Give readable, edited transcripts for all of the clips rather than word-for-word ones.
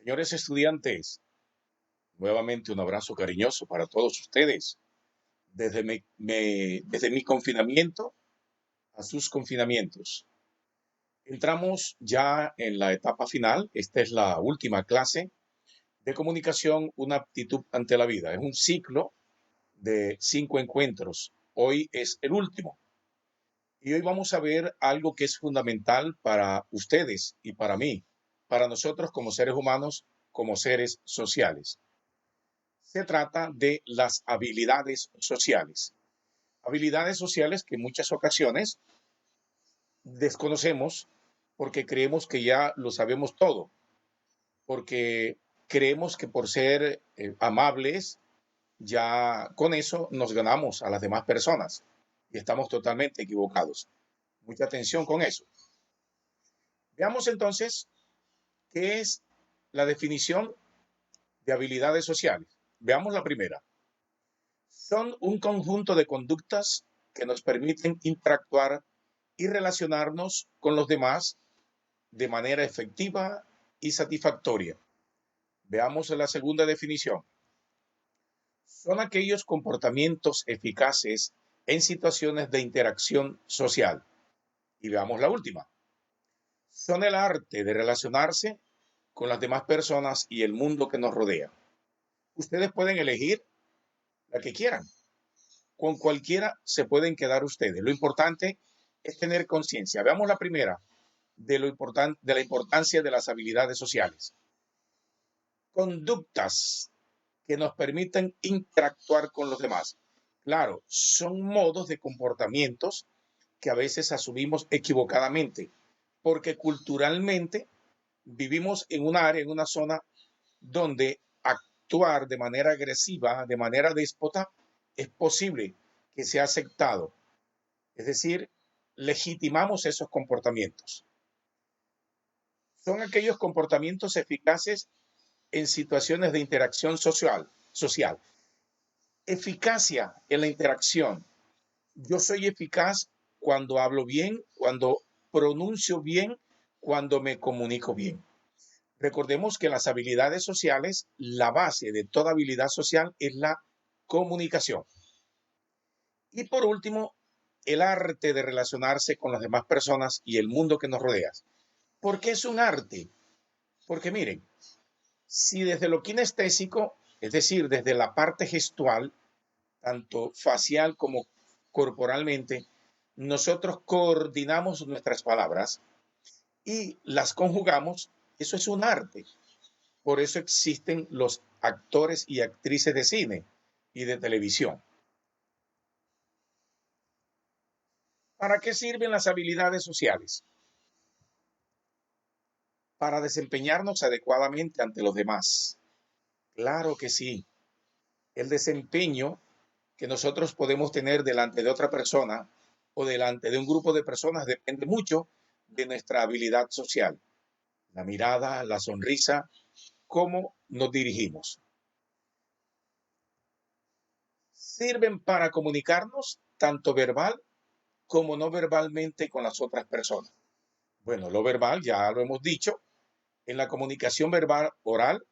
Señores estudiantes, nuevamente un abrazo cariñoso para todos ustedes. Desde mi confinamiento a sus confinamientos. Entramos ya en la etapa final. Esta es la última clase de comunicación, una aptitud ante la vida. Es un ciclo de 5 encuentros. Hoy es el último. Y hoy vamos a ver algo que es fundamental para ustedes y para mí, para nosotros como seres humanos, como seres sociales. Se trata de las habilidades sociales. Habilidades sociales que en muchas ocasiones desconocemos porque creemos que ya lo sabemos todo, porque creemos que por ser amables, ya con eso nos ganamos a las demás personas y estamos totalmente equivocados. Mucha atención con eso. Veamos entonces qué es la definición de habilidades sociales. Veamos la primera. Son un conjunto de conductas que nos permiten interactuar y relacionarnos con los demás de manera efectiva y satisfactoria. Veamos la segunda definición. Son aquellos comportamientos eficaces en situaciones de interacción social. Y veamos la última. Son el arte de relacionarse con las demás personas y el mundo que nos rodea. Ustedes pueden elegir la que quieran. Con cualquiera se pueden quedar ustedes. Lo importante es tener conciencia. Veamos la primera de la importancia de las habilidades sociales. Conductas que nos permiten interactuar con los demás. Claro, son modos de comportamientos que a veces asumimos equivocadamente, porque culturalmente vivimos en un área, en una zona donde actuar de manera agresiva, de manera déspota, es posible que sea aceptado. Es decir, legitimamos esos comportamientos. Son aquellos comportamientos eficaces en situaciones de interacción social. Eficacia en la interacción. Yo soy eficaz cuando hablo bien, cuando pronuncio bien, cuando me comunico bien. Recordemos que las habilidades sociales, la base de toda habilidad social es la comunicación. Y por último, el arte de relacionarse con las demás personas y el mundo que nos rodea. ¿Por qué es un arte? Porque miren, si desde lo kinestésico, es decir, desde la parte gestual, tanto facial como corporalmente, nosotros coordinamos nuestras palabras y las conjugamos, eso es un arte. Por eso existen los actores y actrices de cine y de televisión. ¿Para qué sirven las habilidades sociales? Para desempeñarnos adecuadamente ante los demás. Claro que sí. El desempeño que nosotros podemos tener delante de otra persona o delante de un grupo de personas depende mucho de nuestra habilidad social. La mirada, la sonrisa, cómo nos dirigimos. Sirven para comunicarnos tanto verbal como no verbalmente con las otras personas. Bueno, lo verbal ya lo hemos dicho. En la comunicación verbal oral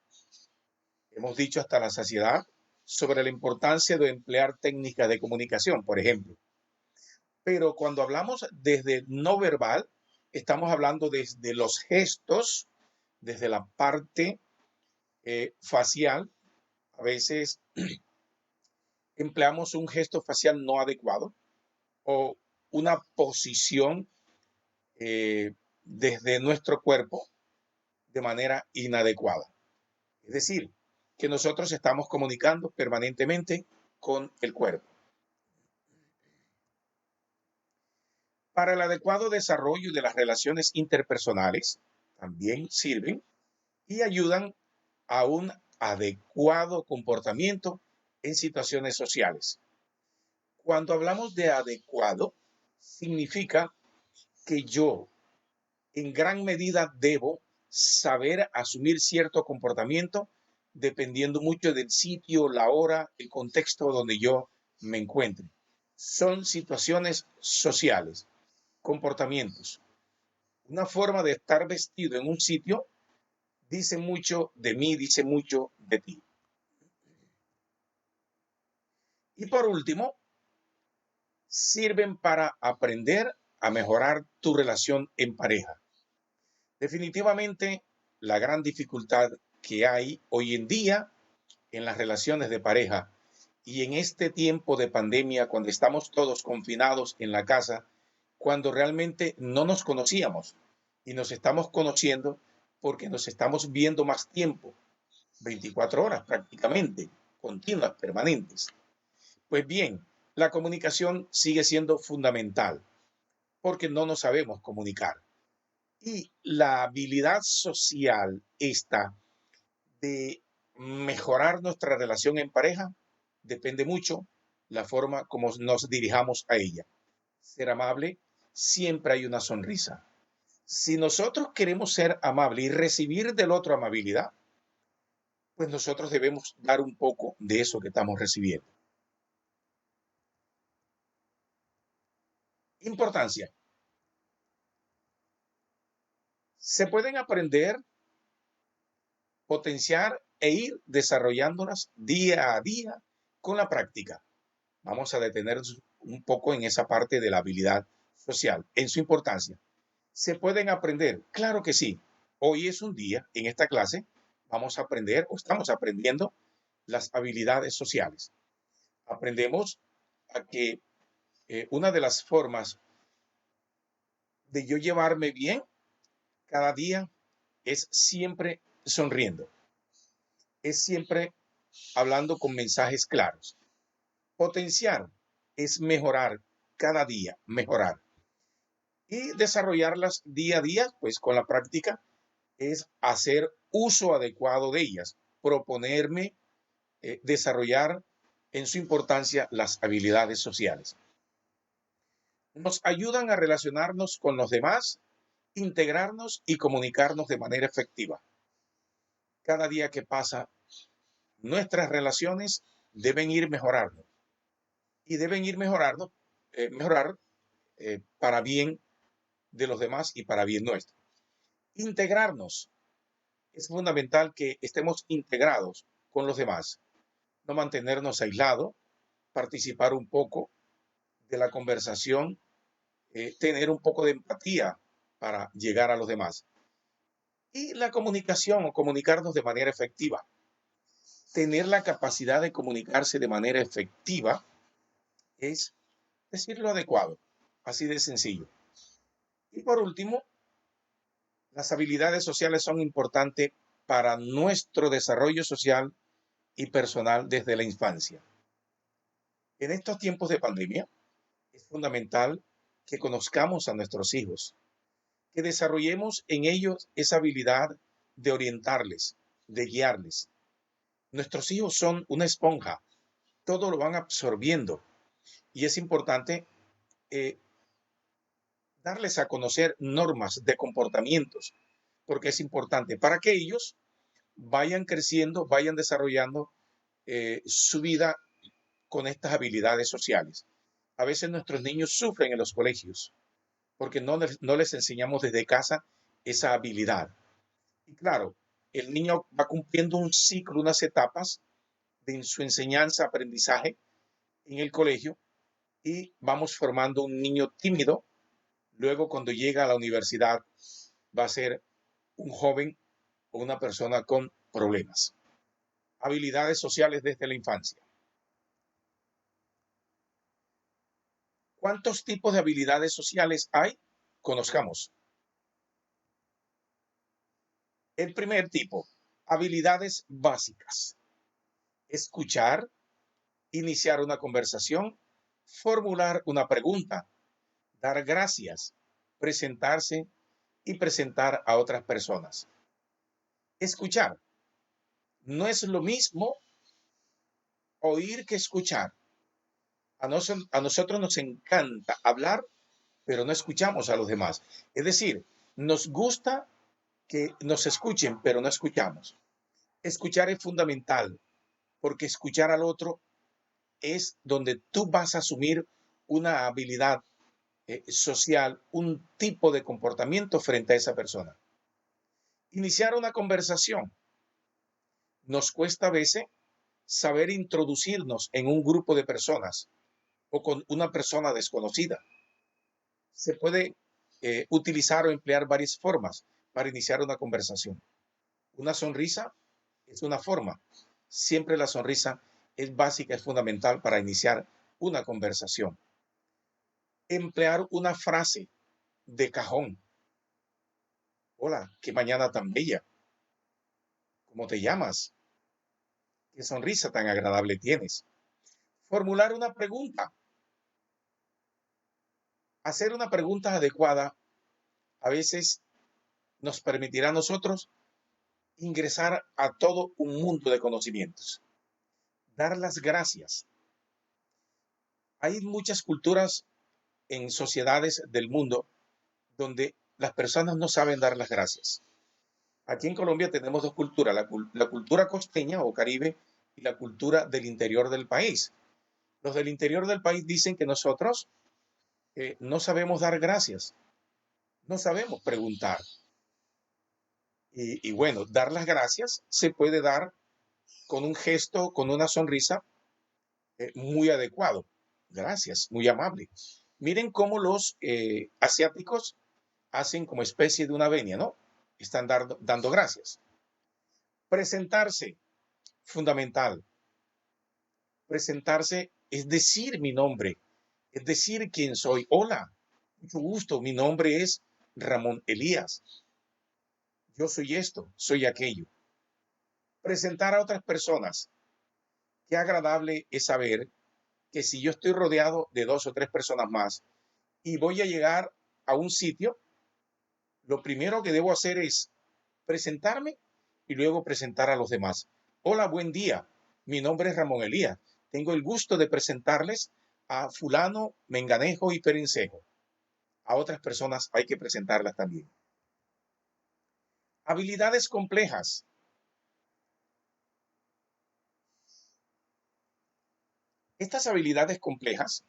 hemos dicho hasta la saciedad sobre la importancia de emplear técnicas de comunicación, por ejemplo. Pero cuando hablamos desde no verbal, estamos hablando desde los gestos, desde la parte facial. A veces empleamos un gesto facial no adecuado o una posición desde nuestro cuerpo de manera inadecuada. Es decir, que nosotros estamos comunicando permanentemente con el cuerpo. Para el adecuado desarrollo de las relaciones interpersonales, también sirven y ayudan a un adecuado comportamiento en situaciones sociales. Cuando hablamos de adecuado, significa que yo en gran medida debo saber asumir cierto comportamiento dependiendo mucho del sitio, la hora, el contexto donde yo me encuentre. Son situaciones sociales, comportamientos. Una forma de estar vestido en un sitio dice mucho de mí, dice mucho de ti. Y por último, sirven para aprender a mejorar tu relación en pareja. Definitivamente, la gran dificultad que hay hoy en día en las relaciones de pareja y en este tiempo de pandemia, cuando estamos todos confinados en la casa, cuando realmente no nos conocíamos y nos estamos conociendo porque nos estamos viendo más tiempo, 24 horas prácticamente, continuas, permanentes. Pues bien, la comunicación sigue siendo fundamental porque no nos sabemos comunicar. Y la habilidad social esta de mejorar nuestra relación en pareja depende mucho la forma como nos dirijamos a ella. Ser amable, siempre hay una sonrisa. Si nosotros queremos ser amables y recibir del otro amabilidad, pues nosotros debemos dar un poco de eso que estamos recibiendo. Importancia. Se pueden aprender, potenciar e ir desarrollándolas día a día con la práctica. Vamos a detenernos un poco en esa parte de la habilidad social, en su importancia. ¿Se pueden aprender? Claro que sí. Hoy es un día, en esta clase, vamos a aprender o estamos aprendiendo las habilidades sociales. Aprendemos a que una de las formas de yo llevarme bien cada día es siempre sonriendo, es siempre hablando con mensajes claros. Potenciar es mejorar cada día, mejorar. Y desarrollarlas día a día, pues con la práctica, es hacer uso adecuado de ellas, proponerme desarrollar en su importancia las habilidades sociales. Nos ayudan a relacionarnos con los demás, integrarnos y comunicarnos de manera efectiva. Cada día que pasa, nuestras relaciones deben ir mejorando y deben ir mejorando, mejorar para bien de los demás y para bien nuestro. Integrarnos. Es fundamental que estemos integrados con los demás, no mantenernos aislados, participar un poco de la conversación, tener un poco de empatía para llegar a los demás. Y la comunicación o comunicarnos de manera efectiva. Tener la capacidad de comunicarse de manera efectiva es decir lo adecuado, así de sencillo. Y por último, las habilidades sociales son importantes para nuestro desarrollo social y personal desde la infancia. En estos tiempos de pandemia, es fundamental que conozcamos a nuestros hijos, que desarrollemos en ellos esa habilidad de orientarles, de guiarles. Nuestros hijos son una esponja, todo lo van absorbiendo y es importante eh, darles a conocer normas de comportamientos, porque es importante para que ellos vayan creciendo, vayan desarrollando su vida con estas habilidades sociales. A veces nuestros niños sufren en los colegios porque no les enseñamos desde casa esa habilidad. Y claro, el niño va cumpliendo un ciclo, unas etapas de su enseñanza, aprendizaje en el colegio y vamos formando un niño tímido. Luego, cuando llega a la universidad, va a ser un joven o una persona con problemas. Habilidades sociales desde la infancia. ¿Cuántos tipos de habilidades sociales hay? Conozcamos. El primer tipo, habilidades básicas. Escuchar, iniciar una conversación, formular una pregunta, dar gracias, presentarse y presentar a otras personas. Escuchar. No es lo mismo oír que escuchar. A nosotros nos encanta hablar, pero no escuchamos a los demás. Es decir, nos gusta que nos escuchen, pero no escuchamos. Escuchar es fundamental, porque escuchar al otro es donde tú vas a asumir una habilidad social, un tipo de comportamiento frente a esa persona. Iniciar una conversación. Nos cuesta a veces saber introducirnos en un grupo de personas o con una persona desconocida. Se puede utilizar o emplear varias formas para iniciar una conversación. Una sonrisa es una forma. Siempre la sonrisa es básica, es fundamental para iniciar una conversación. Emplear una frase de cajón. Hola, qué mañana tan bella. ¿Cómo te llamas? ¿Qué sonrisa tan agradable tienes? Formular una pregunta. Hacer una pregunta adecuada a veces nos permitirá a nosotros ingresar a todo un mundo de conocimientos. Dar las gracias. Hay muchas culturas en sociedades del mundo donde las personas no saben dar las gracias. Aquí en Colombia tenemos dos culturas, la cultura costeña o caribe y la cultura del interior del país. Los del interior del país dicen que nosotros no sabemos dar gracias, no sabemos preguntar. Y bueno, dar las gracias se puede dar con un gesto, con una sonrisa muy adecuado. Gracias, muy amable. Miren cómo los asiáticos hacen como especie de una venia, ¿no? Están dando gracias. Presentarse, fundamental. Presentarse es decir mi nombre, es decir quién soy. Hola, mucho gusto, mi nombre es Ramón Elías. Yo soy esto, soy aquello. Presentar a otras personas. Qué agradable es saber que si yo estoy rodeado de dos o tres personas más y voy a llegar a un sitio, lo primero que debo hacer es presentarme y luego presentar a los demás. Hola, buen día. Mi nombre es Ramón Elías. Tengo el gusto de presentarles a fulano, menganejo y perencejo. A otras personas hay que presentarlas también. Habilidades complejas. Estas habilidades complejas,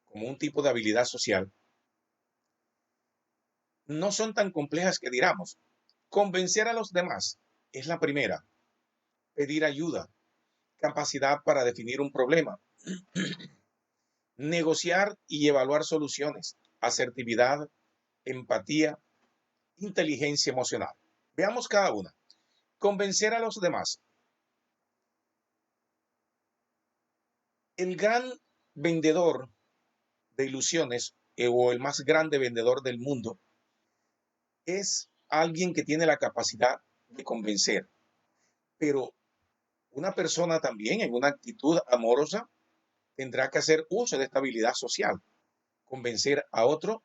como un tipo de habilidad social, no son tan complejas que digamos. Convencer a los demás es la primera. Pedir ayuda, capacidad para definir un problema, negociar y evaluar soluciones, asertividad, empatía, inteligencia emocional. Veamos cada una. Convencer a los demás. El gran vendedor de ilusiones o el más grande vendedor del mundo es alguien que tiene la capacidad de convencer, pero una persona también en una actitud amorosa tendrá que hacer uso de esta habilidad social, convencer a otro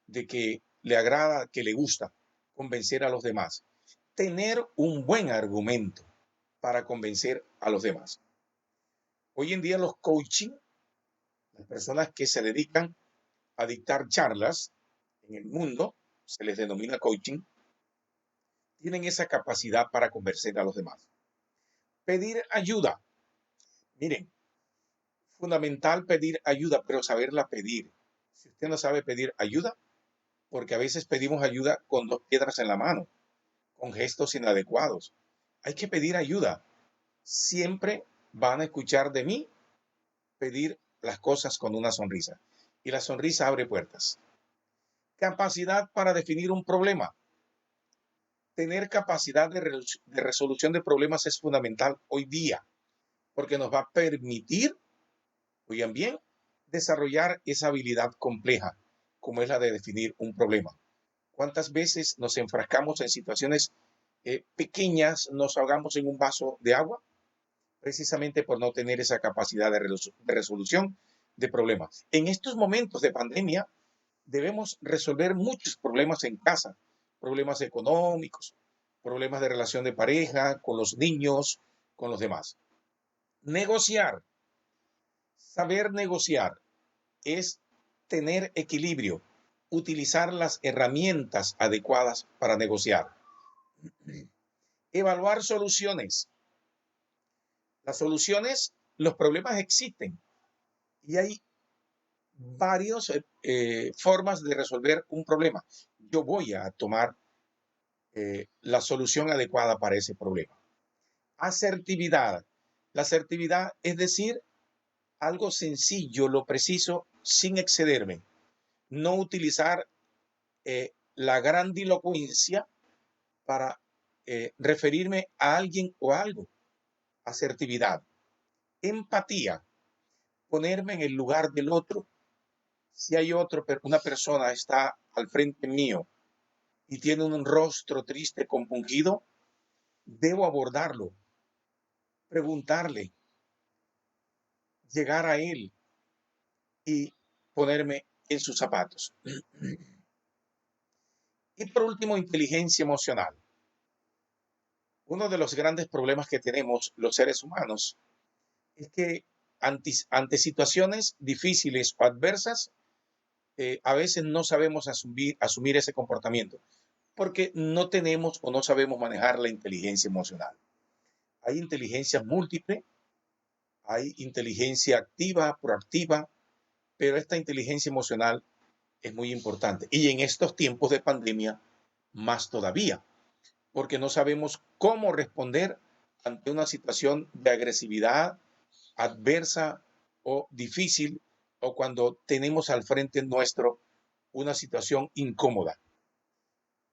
de que le agrada, que le gusta, convencer a los demás, tener un buen argumento para convencer a los demás. Hoy en día los coaching, las personas que se dedican a dictar charlas en el mundo, se les denomina coaching, tienen esa capacidad para convencer a los demás. Pedir ayuda. Miren, fundamental pedir ayuda, pero saberla pedir. Si usted no sabe pedir ayuda, porque a veces pedimos ayuda con dos piedras en la mano, con gestos inadecuados. Hay que pedir ayuda. Siempre van a escuchar de mí pedir las cosas con una sonrisa. Y la sonrisa abre puertas. Capacidad para definir un problema. Tener capacidad de resolución de problemas es fundamental hoy día, porque nos va a permitir, oigan bien, desarrollar esa habilidad compleja, como es la de definir un problema. ¿Cuántas veces nos enfrascamos en situaciones pequeñas, nos ahogamos en un vaso de agua? Precisamente por no tener esa capacidad de resolución de problemas. En estos momentos de pandemia debemos resolver muchos problemas en casa, problemas económicos, problemas de relación de pareja, con los niños, con los demás. Negociar. Saber negociar es tener equilibrio, utilizar las herramientas adecuadas para negociar. Evaluar soluciones. Las soluciones, los problemas existen y hay varias formas de resolver un problema. Yo voy a tomar la solución adecuada para ese problema. Asertividad. La asertividad es decir algo sencillo, lo preciso, sin excederme. No utilizar la grandilocuencia para referirme a alguien o a algo. Asertividad. Empatía. Ponerme en el lugar del otro. Si hay una persona está al frente mío y tiene un rostro triste, compungido, debo abordarlo, preguntarle, llegar a él y ponerme en sus zapatos. Y por último, inteligencia emocional. Uno de los grandes problemas que tenemos los seres humanos es que ante situaciones difíciles o adversas, a veces no sabemos asumir ese comportamiento porque no tenemos o no sabemos manejar la inteligencia emocional. Hay inteligencia múltiple, hay inteligencia activa, proactiva, pero esta inteligencia emocional es muy importante. Y en estos tiempos de pandemia, más todavía, porque no sabemos cómo responder ante una situación de agresividad adversa o difícil, o cuando tenemos al frente nuestro una situación incómoda.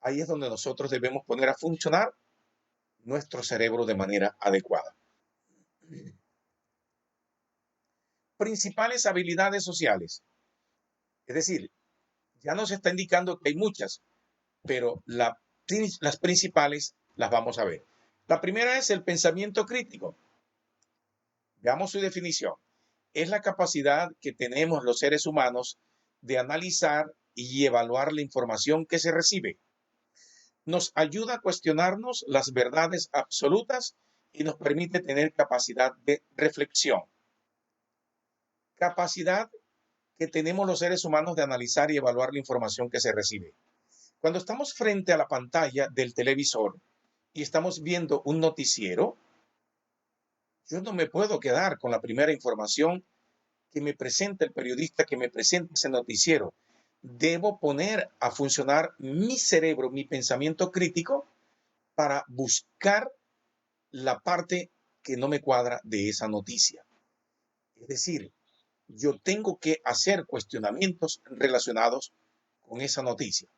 Ahí es donde nosotros debemos poner a funcionar nuestro cerebro de manera adecuada. Principales habilidades sociales. Es decir, ya nos está indicando que hay muchas, pero las principales las vamos a ver. La primera es el pensamiento crítico. Veamos su definición. Es la capacidad que tenemos los seres humanos de analizar y evaluar la información que se recibe. Nos ayuda a cuestionarnos las verdades absolutas y nos permite tener capacidad de reflexión. Capacidad que tenemos los seres humanos de analizar y evaluar la información que se recibe. Cuando estamos frente a la pantalla del televisor y estamos viendo un noticiero, yo no me puedo quedar con la primera información que me presenta el periodista, que me presenta ese noticiero. Debo poner a funcionar mi cerebro, mi pensamiento crítico, para buscar la parte que no me cuadra de esa noticia. Es decir, yo tengo que hacer cuestionamientos relacionados con esa noticia.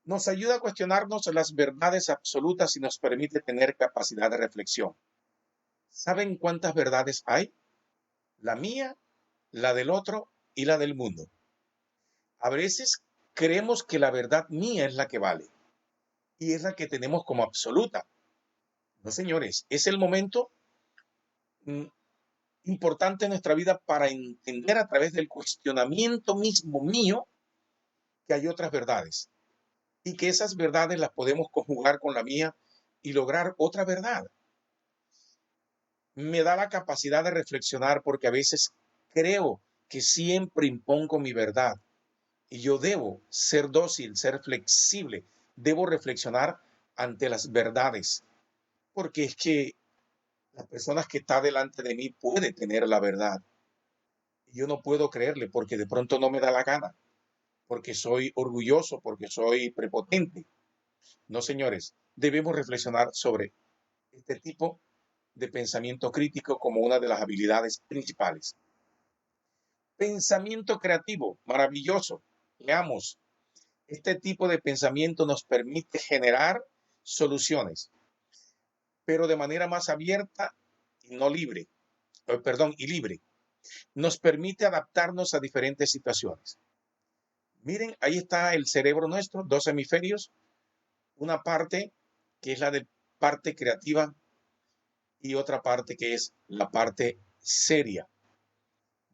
Nos ayuda a cuestionarnos las verdades absolutas y nos permite tener capacidad de reflexión. ¿Saben cuántas verdades hay? La mía, la del otro y la del mundo. A veces creemos que la verdad mía es la que vale y es la que tenemos como absoluta. No, señores, es el momento importante en nuestra vida para entender a través del cuestionamiento mismo mío que hay otras verdades y que esas verdades las podemos conjugar con la mía y lograr otra verdad. Me da la capacidad de reflexionar porque a veces creo que siempre impongo mi verdad y yo debo ser dócil, ser flexible, debo reflexionar ante las verdades, porque es que las personas que está delante de mí puede tener la verdad y yo no puedo creerle porque de pronto no me da la gana, porque soy orgulloso, porque soy prepotente. No, señores, debemos reflexionar sobre este tipo de pensamiento crítico como una de las habilidades principales. Pensamiento creativo, maravilloso. Veamos, este tipo de pensamiento nos permite generar soluciones, pero de manera más abierta y no libre, y libre. Nos permite adaptarnos a diferentes situaciones. Miren, ahí está el cerebro nuestro, dos hemisferios, una parte que es la de parte creativa y otra parte que es la parte seria.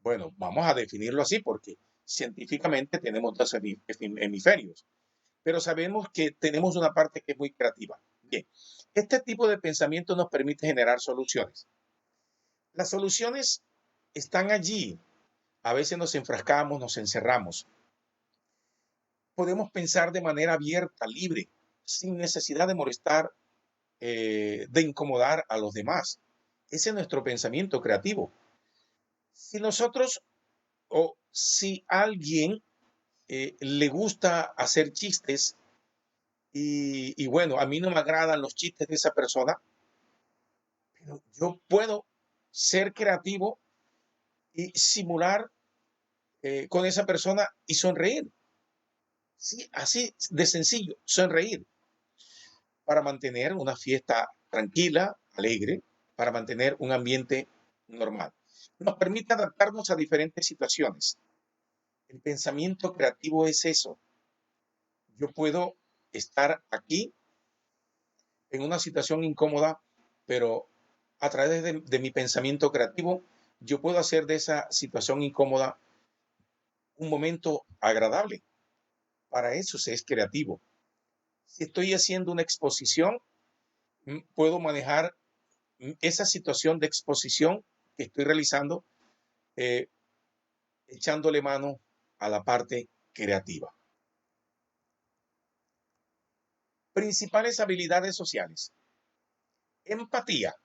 Bueno, vamos a definirlo así porque científicamente tenemos dos hemisferios, pero sabemos que tenemos una parte que es muy creativa. Bien, este tipo de pensamiento nos permite generar soluciones. Las soluciones están allí. A veces nos enfrascamos, nos encerramos. Podemos pensar de manera abierta, libre, sin necesidad de molestar, de incomodar a los demás. Ese es nuestro pensamiento creativo. Si nosotros o si a alguien le gusta hacer chistes y bueno, a mí no me agradan los chistes de esa persona, pero yo puedo ser creativo y simular con esa persona y sonreír. Sí, así de sencillo, sonreír para mantener una fiesta tranquila, alegre, para mantener un ambiente normal. Nos permite adaptarnos a diferentes situaciones. El pensamiento creativo es eso. Yo puedo estar aquí en una situación incómoda, pero a través de mi pensamiento creativo, yo puedo hacer de esa situación incómoda un momento agradable. Para eso se es creativo. Si estoy haciendo una exposición, puedo manejar esa situación de exposición que estoy realizando, eh, echándole mano a la parte creativa. Principales habilidades sociales. Empatía.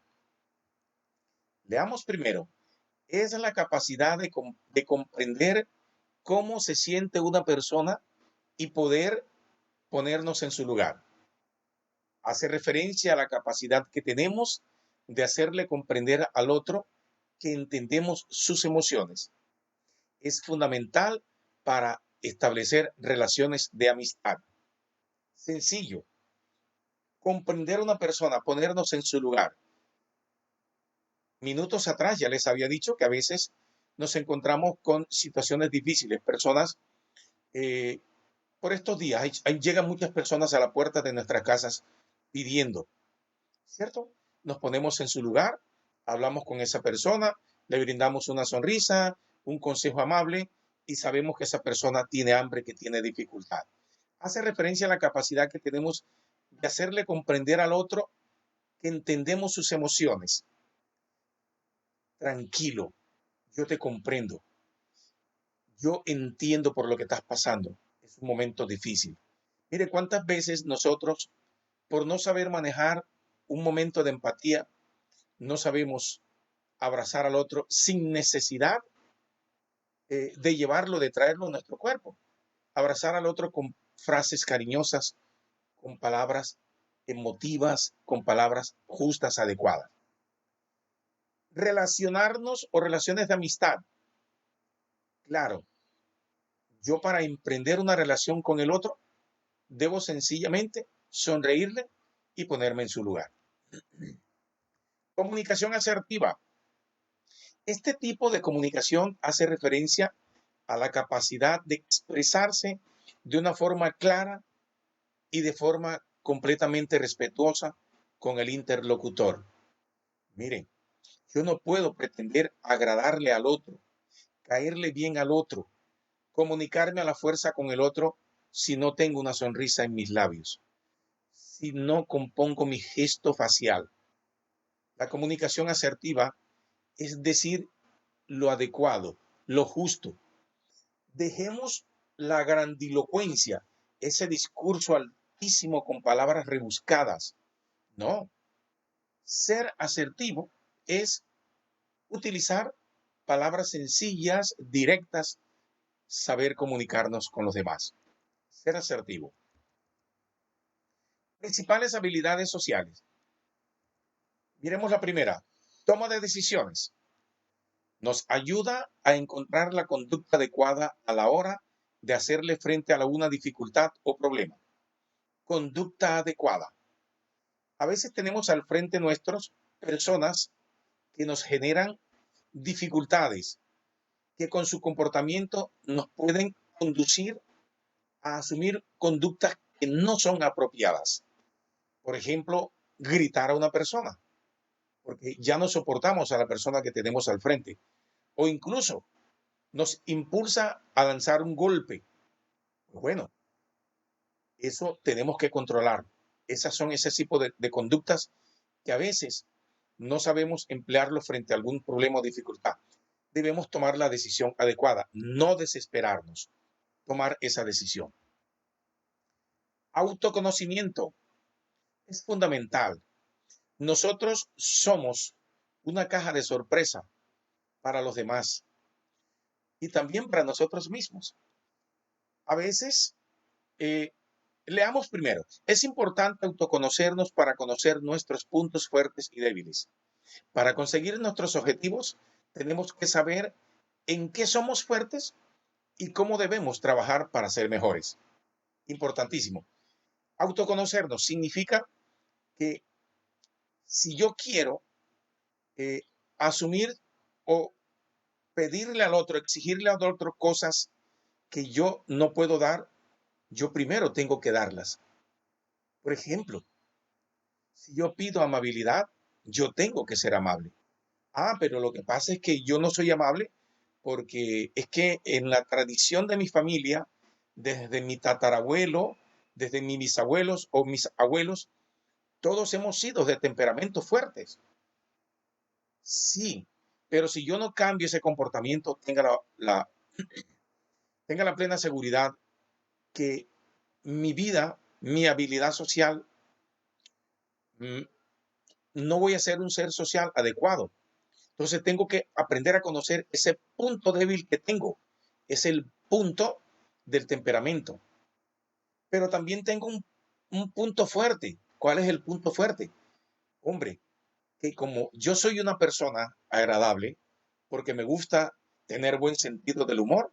Leamos primero. Es la capacidad de comprender cómo se siente una persona y poder ponernos en su lugar. Hace referencia a la capacidad que tenemos de hacerle comprender al otro que entendemos sus emociones. Es fundamental para establecer relaciones de amistad. Sencillo, comprender a una persona, ponernos en su lugar. Minutos atrás ya les había dicho que a veces nos encontramos con situaciones difíciles, personas, eh, por estos días llegan muchas personas a la puerta de nuestras casas pidiendo, ¿cierto? Nos ponemos en su lugar, hablamos con esa persona, le brindamos una sonrisa, un consejo amable y sabemos que esa persona tiene hambre, que tiene dificultad. Hace referencia a la capacidad que tenemos de hacerle comprender al otro que entendemos sus emociones. Tranquilo, yo te comprendo, yo entiendo por lo que estás pasando. Es un momento difícil. Mire cuántas veces nosotros, por no saber manejar un momento de empatía, no sabemos abrazar al otro sin necesidad de llevarlo, de traerlo a nuestro cuerpo. Abrazar al otro con frases cariñosas, con palabras emotivas, con palabras justas, adecuadas. Relacionarnos o relaciones de amistad. Claro, yo para emprender una relación con el otro, debo sencillamente sonreírle y ponerme en su lugar. Comunicación asertiva. Este tipo de comunicación hace referencia a la capacidad de expresarse de una forma clara y de forma completamente respetuosa con el interlocutor. Miren, yo no puedo pretender agradarle al otro, caerle bien al otro, comunicarme a la fuerza con el otro si no tengo una sonrisa en mis labios, si no compongo mi gesto facial. La comunicación asertiva es decir lo adecuado, lo justo. Dejemos la grandilocuencia, ese discurso altísimo con palabras rebuscadas. No, ser asertivo es utilizar palabras sencillas, directas, saber comunicarnos con los demás. Ser asertivo. Principales habilidades sociales. Miremos la primera. Toma de decisiones. Nos ayuda a encontrar la conducta adecuada a la hora de hacerle frente a una dificultad o problema. Conducta adecuada. A veces tenemos al frente nuestros personas que nos generan dificultades, que con su comportamiento nos pueden conducir a asumir conductas que no son apropiadas. Por ejemplo, gritar a una persona, porque ya no soportamos a la persona que tenemos al frente. O incluso nos impulsa a lanzar un golpe. Pues bueno, eso tenemos que controlar. Esas son ese tipo de conductas que a veces no sabemos emplearlo frente a algún problema o dificultad. Debemos tomar la decisión adecuada, no desesperarnos, tomar esa decisión. Autoconocimiento es fundamental. Nosotros somos una caja de sorpresa para los demás y también para nosotros mismos. A veces Leamos primero. Es importante autoconocernos para conocer nuestros puntos fuertes y débiles. Para conseguir nuestros objetivos, tenemos que saber en qué somos fuertes y cómo debemos trabajar para ser mejores. Importantísimo. Autoconocernos significa que si yo quiero eh, asumir o pedirle al otro, exigirle al otro cosas que yo no puedo dar, yo primero tengo que darlas. Por ejemplo, si yo pido amabilidad, yo tengo que ser amable. Ah, pero lo que pasa es que yo no soy amable porque es que en la tradición de mi familia, desde mi tatarabuelo, desde mis bisabuelos o mis abuelos, todos hemos sido de temperamentos fuertes. Sí, pero si yo no cambio ese comportamiento, tenga la plena seguridad que mi vida, mi habilidad social, mm, no voy a ser un ser social adecuado. Entonces tengo que aprender a conocer ese punto débil que tengo. Es el punto del temperamento. Pero también tengo un punto fuerte. ¿Cuál es el punto fuerte? Hombre, que como yo soy una persona agradable, porque me gusta tener buen sentido del humor,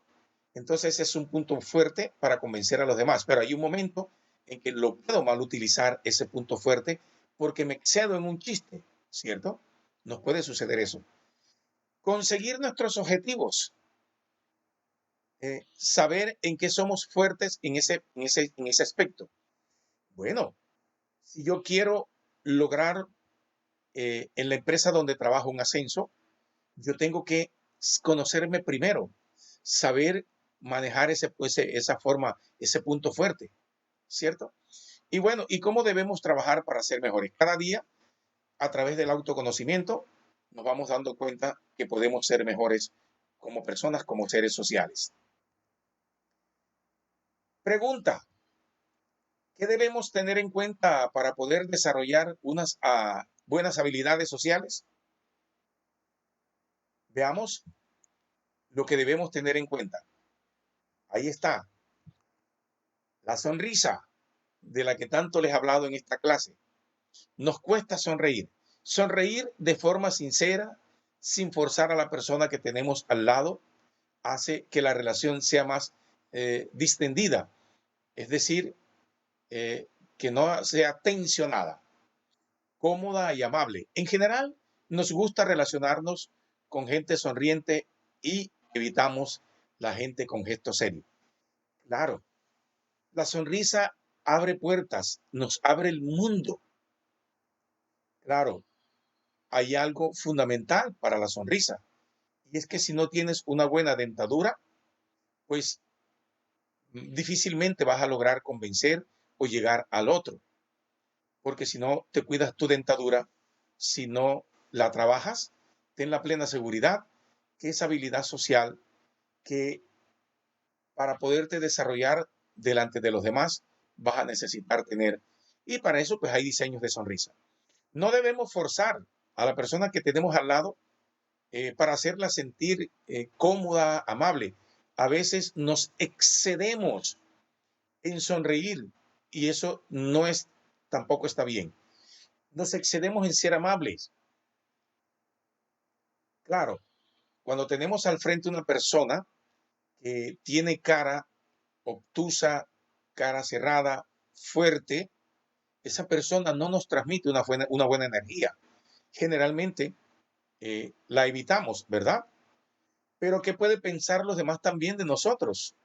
entonces ese es un punto fuerte para convencer a los demás. Pero hay un momento en que lo puedo mal utilizar ese punto fuerte porque me excedo en un chiste, ¿cierto? Nos puede suceder eso. Conseguir nuestros objetivos, saber en qué somos fuertes en ese aspecto. Bueno, si yo quiero lograr en la empresa donde trabajo un ascenso, yo tengo que conocerme primero, saber manejar esa forma, ese punto fuerte, ¿cierto? Y bueno, ¿y cómo debemos trabajar para ser mejores? Cada día, a través del autoconocimiento, nos vamos dando cuenta que podemos ser mejores como personas, como seres sociales. Pregunta, ¿qué debemos tener en cuenta para poder desarrollar unas buenas habilidades sociales? Veamos lo que debemos tener en cuenta. Ahí está, la sonrisa de la que tanto les he hablado en esta clase. Nos cuesta sonreír. Sonreír de forma sincera, sin forzar a la persona que tenemos al lado, hace que la relación sea más distendida, es decir, que no sea tensionada, cómoda y amable. En general, nos gusta relacionarnos con gente sonriente y evitamos la gente con gesto serio. Claro, la sonrisa abre puertas, nos abre el mundo. Claro, hay algo fundamental para la sonrisa, y es que si no tienes una buena dentadura, pues difícilmente vas a lograr convencer o llegar al otro, porque si no te cuidas tu dentadura, si no la trabajas, ten la plena seguridad que esa habilidad social que para poderte desarrollar delante de los demás vas a necesitar tener. Y para eso pues hay diseños de sonrisa. No debemos forzar a la persona que tenemos al lado para hacerla sentir cómoda, amable. A veces nos excedemos en sonreír y eso no es, tampoco está bien. Nos excedemos en ser amables. Claro, cuando tenemos al frente una persona que tiene cara obtusa, cara cerrada, fuerte, esa persona no nos transmite una buena energía. Generalmente la evitamos, ¿verdad? Pero ¿qué puede pensar los demás también de nosotros?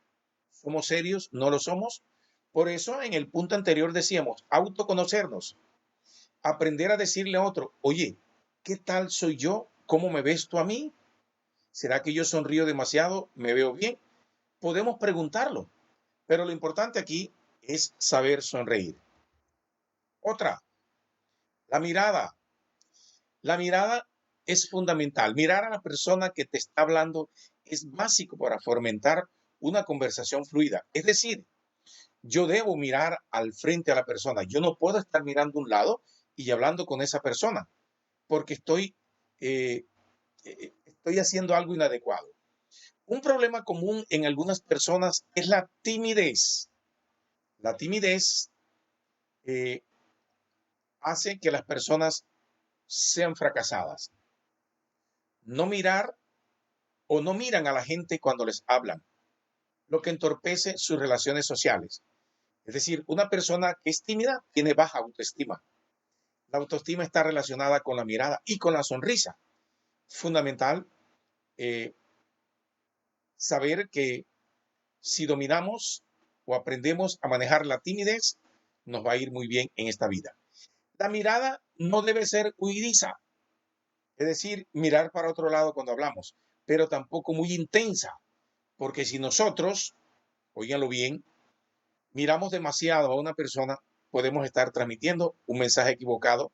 ¿Somos serios? ¿No lo somos? Por eso en el punto anterior decíamos, autoconocernos, aprender a decirle a otro, oye, ¿qué tal soy yo? ¿Cómo me ves tú a mí? ¿Será que yo sonrío demasiado? ¿Me veo bien? Podemos preguntarlo, pero lo importante aquí es saber sonreír. Otra, la mirada. La mirada es fundamental. Mirar a la persona que te está hablando es básico para fomentar una conversación fluida. Es decir, yo debo mirar al frente a la persona. Yo no puedo estar mirando a un lado y hablando con esa persona porque eh, estoy haciendo algo inadecuado. Un problema común en algunas personas es la timidez. La timidez eh, hace que las personas sean fracasadas. No mirar o no miran a la gente cuando les hablan, lo que entorpece sus relaciones sociales. Es decir, una persona que es tímida tiene baja autoestima. La autoestima está relacionada con la mirada y con la sonrisa. Fundamental eh, saber que si dominamos o aprendemos a manejar la timidez, nos va a ir muy bien en esta vida. La mirada no debe ser huidiza, es decir, mirar para otro lado cuando hablamos, pero tampoco muy intensa, porque si nosotros, óiganlo bien, miramos demasiado a una persona, podemos estar transmitiendo un mensaje equivocado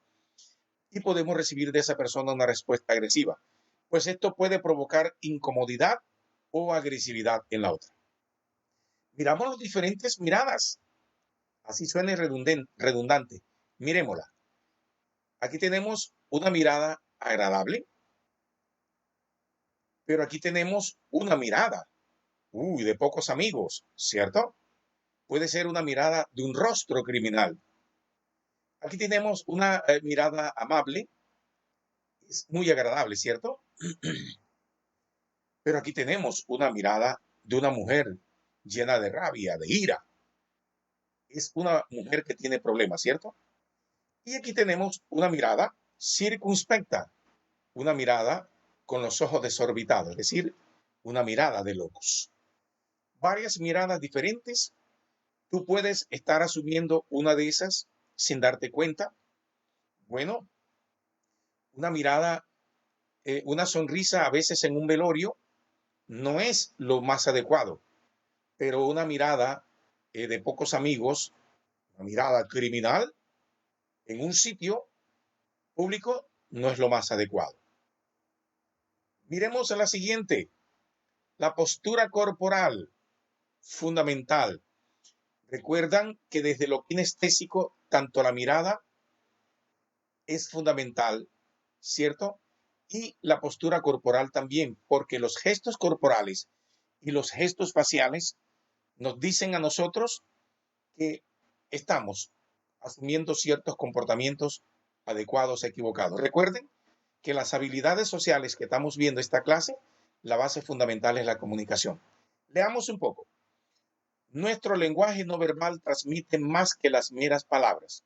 y podemos recibir de esa persona una respuesta agresiva, pues esto puede provocar incomodidad o agresividad en la otra. Miramos las diferentes miradas, así suene redundante. Miremosla. Aquí tenemos una mirada agradable, pero aquí tenemos una mirada, de pocos amigos, ¿cierto? Puede ser una mirada de un rostro criminal. Aquí tenemos una mirada amable, es muy agradable, ¿cierto? Pero aquí tenemos una mirada de una mujer llena de rabia, de ira. Es una mujer que tiene problemas, ¿cierto? Y aquí tenemos una mirada circunspecta, una mirada con los ojos desorbitados, es decir, una mirada de locos. Varias miradas diferentes. Tú puedes estar asumiendo una de esas sin darte cuenta. Bueno, una mirada, una sonrisa a veces en un velorio no es lo más adecuado, pero una mirada de pocos amigos, una mirada criminal en un sitio público no es lo más adecuado. Miremos a la siguiente, la postura corporal, fundamental. Recuerdan que desde lo kinestésico, tanto la mirada es fundamental, ¿cierto? Y la postura corporal también, porque los gestos corporales y los gestos faciales nos dicen a nosotros que estamos asumiendo ciertos comportamientos adecuados o equivocados. Recuerden que las habilidades sociales que estamos viendo esta clase, la base fundamental es la comunicación. Leamos un poco. Nuestro lenguaje no verbal transmite más que las meras palabras.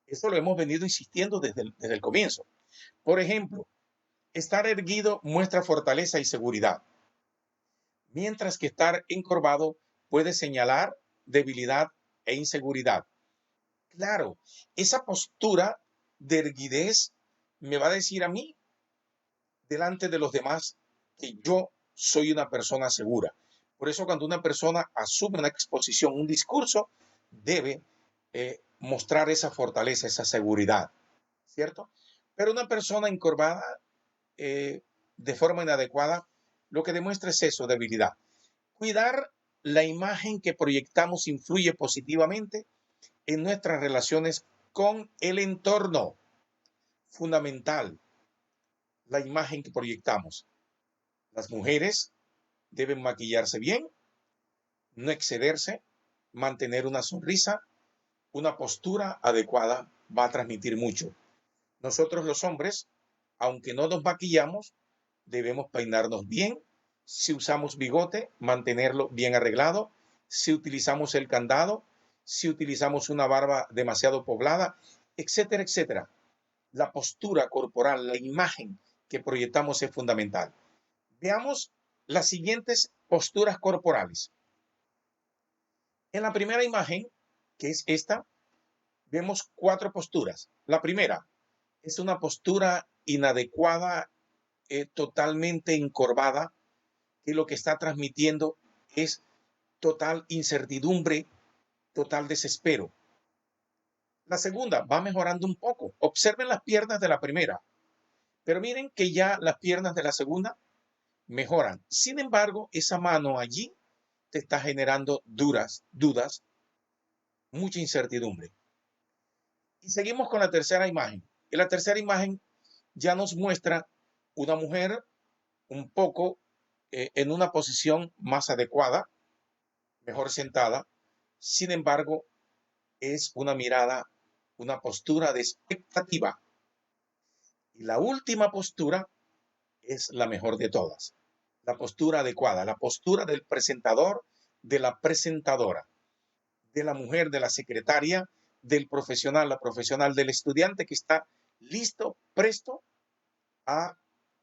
Eso lo hemos venido insistiendo desde el comienzo. Por ejemplo, estar erguido muestra fortaleza y seguridad, mientras que estar encorvado puede señalar debilidad e inseguridad. Claro, esa postura de erguidez me va a decir a mí, delante de los demás, que yo soy una persona segura. Por eso cuando una persona asume una exposición, un discurso, debe mostrar esa fortaleza, esa seguridad, ¿cierto? Pero una persona encorvada de forma inadecuada, lo que demuestra es eso, debilidad. Cuidar la imagen que proyectamos influye positivamente en nuestras relaciones con el entorno. Fundamental, la imagen que proyectamos. Las mujeres deben maquillarse bien, no excederse, mantener una sonrisa, una postura adecuada va a transmitir mucho. Nosotros los hombres, aunque no nos maquillamos, debemos peinarnos bien. Si usamos bigote, mantenerlo bien arreglado. Si utilizamos el candado, si utilizamos una barba demasiado poblada, etcétera, etcétera. La postura corporal, la imagen que proyectamos es fundamental. Veamos las siguientes posturas corporales. En la primera imagen, que es esta, vemos 4 posturas. La primera es una postura inadecuada, totalmente encorvada, que lo que está transmitiendo es total incertidumbre, total desespero. La segunda va mejorando un poco. Observen las piernas de la primera, pero miren que ya las piernas de la segunda mejoran. Sin embargo, esa mano allí te está generando dudas, mucha incertidumbre. Y seguimos con la tercera imagen. En la tercera imagen ya nos muestra una mujer un poco en una posición más adecuada, mejor sentada, Sin embargo, es una mirada, una postura de expectativa. Y la última postura es la mejor de todas, la postura adecuada, la postura del presentador, de la presentadora, de la mujer, de la secretaria, del profesional, la profesional, del estudiante que está listo, presto a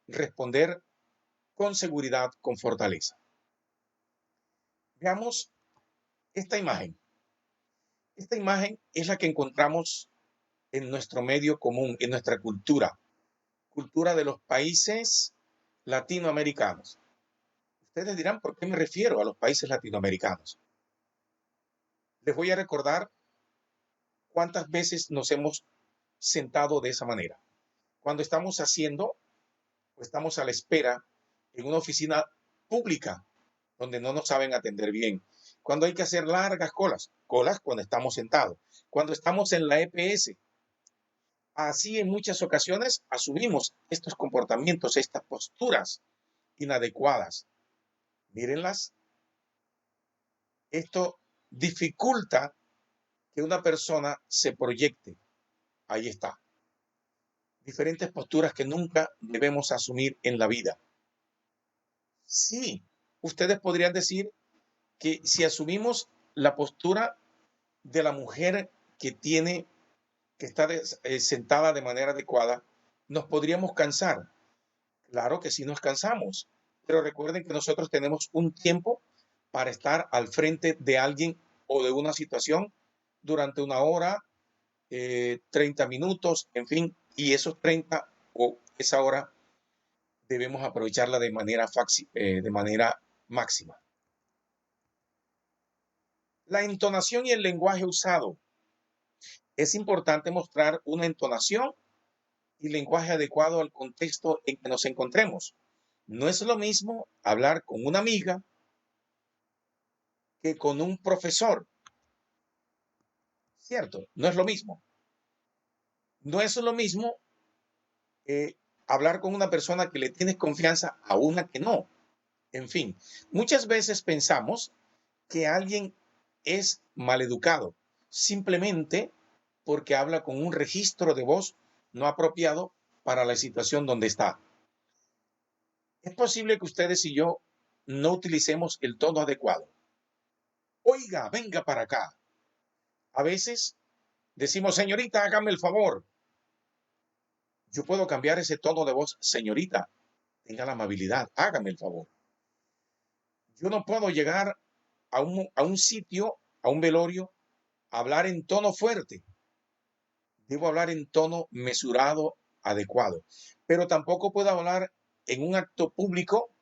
responder con seguridad, con fortaleza. Veamos esta imagen. Esta imagen es la que encontramos en nuestro medio común, en nuestra cultura de los países latinoamericanos. Ustedes dirán, ¿por qué me refiero a los países latinoamericanos? Les voy a recordar cuántas veces nos hemos sentado de esa manera. Cuando estamos haciendo o estamos a la espera en una oficina pública donde no nos saben atender bien. Cuando hay que hacer largas colas cuando estamos sentados. Cuando estamos en la EPS. Así en muchas ocasiones asumimos estos comportamientos, estas posturas inadecuadas. Mírenlas. Esto dificulta que una persona se proyecte. Ahí está. Diferentes posturas que nunca debemos asumir en la vida. Sí, ustedes podrían decir que si asumimos la postura de la mujer que está sentada de manera adecuada, nos podríamos cansar. Claro que sí nos cansamos, pero recuerden que nosotros tenemos un tiempo para estar al frente de alguien o de una situación durante una hora, 30 minutos, en fin, y esos 30 o esa hora debemos aprovecharla de manera máxima. La entonación y el lenguaje usado. Es importante mostrar una entonación y lenguaje adecuado al contexto en que nos encontremos. No es lo mismo hablar con una amiga que con un profesor, ¿cierto? No es lo mismo. No es lo mismo hablar con una persona que le tienes confianza a una que no. En fin, muchas veces pensamos que alguien es maleducado simplemente porque habla con un registro de voz no apropiado para la situación donde está. Es posible que ustedes y yo no utilicemos el tono adecuado. Oiga, venga para acá. A veces decimos, señorita, hágame el favor. Yo puedo cambiar ese tono de voz, señorita, tenga la amabilidad, hágame el favor. Yo no puedo llegar a un sitio, a un velorio, a hablar en tono fuerte. Debo hablar en tono mesurado, adecuado. Pero tampoco puedo hablar en un acto público.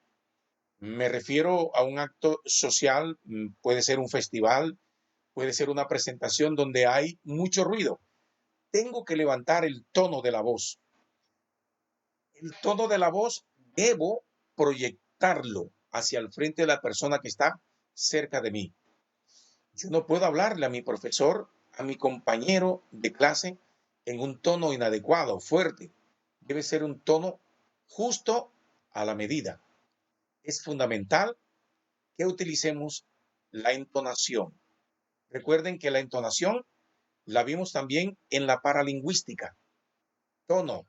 Me refiero a un acto social, puede ser un festival, puede ser una presentación donde hay mucho ruido. Tengo que levantar el tono de la voz. El tono de la voz debo proyectarlo hacia el frente de la persona que está cerca de mí. Yo no puedo hablarle a mi profesor, a mi compañero de clase en un tono inadecuado, fuerte. Debe ser un tono justo a la medida. Es fundamental que utilicemos la entonación. Recuerden que la entonación la vimos también en la paralingüística. Tono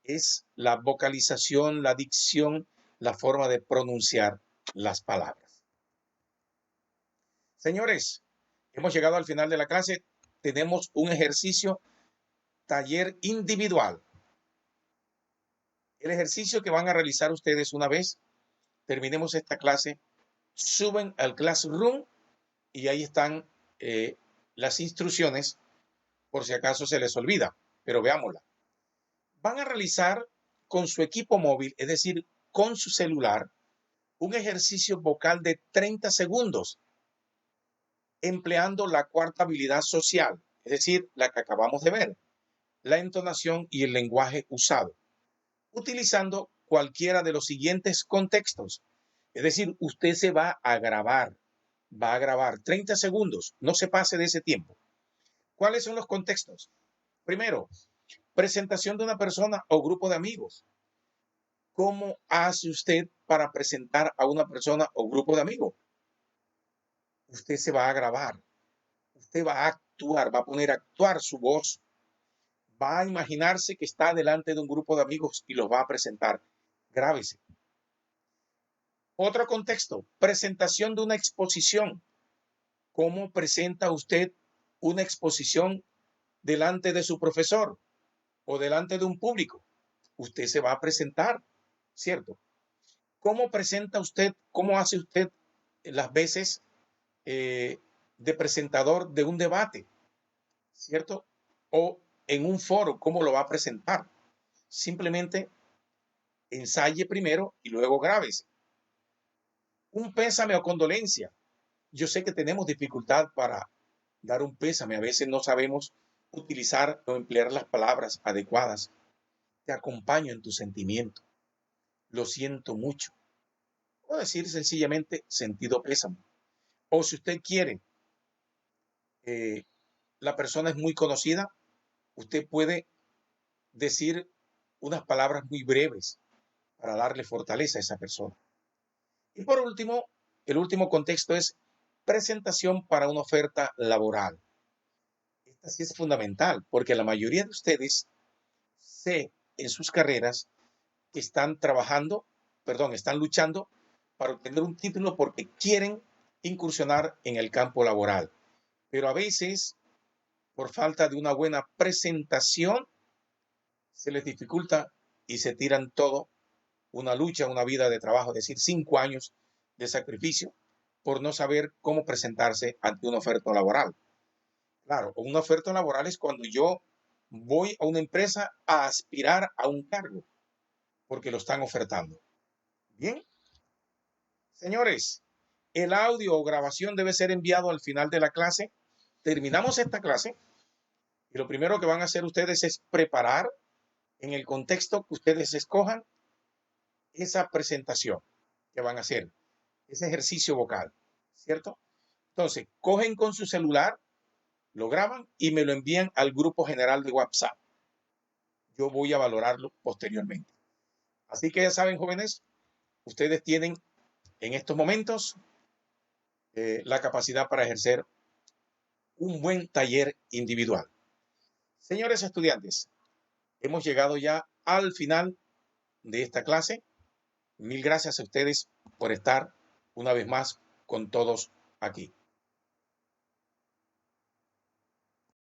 es la vocalización, la dicción, la forma de pronunciar las palabras. Señores, hemos llegado al final de la clase. Tenemos un ejercicio, taller individual. El ejercicio que van a realizar ustedes una vez terminemos esta clase, suben al Classroom y ahí están las instrucciones por si acaso se les olvida, pero veámosla. Van a realizar con su equipo móvil, es decir, con su celular, un ejercicio vocal de 30 segundos, empleando la cuarta habilidad social, es decir, la que acabamos de ver, la entonación y el lenguaje usado, utilizando cualquiera de los siguientes contextos. Es decir, usted se va a grabar 30 segundos, no se pase de ese tiempo. ¿Cuáles son los contextos? Primero, presentación de una persona o grupo de amigos. ¿Cómo hace usted para presentar a una persona o grupo de amigos? Usted se va a grabar. Usted va a actuar, va a poner a actuar su voz, va a imaginarse que está delante de un grupo de amigos y los va a presentar. Grábese. Otro contexto, presentación de una exposición. ¿Cómo presenta usted una exposición delante de su profesor o delante de un público? Usted se va a presentar, ¿cierto? ¿Cómo presenta usted, cómo hace usted las veces de presentador de un debate, ¿cierto? O en un foro, ¿cómo lo va a presentar? Simplemente ensaye primero y luego grábese. Un pésame o condolencia. Yo sé que tenemos dificultad para dar un pésame. A veces no sabemos utilizar o emplear las palabras adecuadas. Te acompaño en tu sentimiento. Lo siento mucho. O decir sencillamente sentido pésame. O si usted quiere, la persona es muy conocida, usted puede decir unas palabras muy breves para darle fortaleza a esa persona. Y por último, el último contexto es presentación para una oferta laboral. Esta sí es fundamental porque la mayoría de ustedes sé en sus carreras que están trabajando, perdón, están luchando para obtener un título porque quieren incursionar en el campo laboral. Pero a veces, por falta de una buena presentación, se les dificulta y se tiran todo, una lucha, una vida de trabajo, es decir, 5 años de sacrificio por no saber cómo presentarse ante una oferta laboral. Claro, una oferta laboral es cuando yo voy a una empresa a aspirar a un cargo porque lo están ofertando. Bien, señores, el audio o grabación debe ser enviado al final de la clase. Terminamos esta clase y lo primero que van a hacer ustedes es preparar en el contexto que ustedes escojan esa presentación que van a hacer, ese ejercicio vocal, ¿cierto? Entonces, cogen con su celular, lo graban y me lo envían al grupo general de WhatsApp. Yo voy a valorarlo posteriormente. Así que ya saben, jóvenes, ustedes tienen en estos momentos la capacidad para ejercer un buen taller individual. Señores estudiantes, hemos llegado ya al final de esta clase. Mil gracias a ustedes por estar una vez más con todos aquí.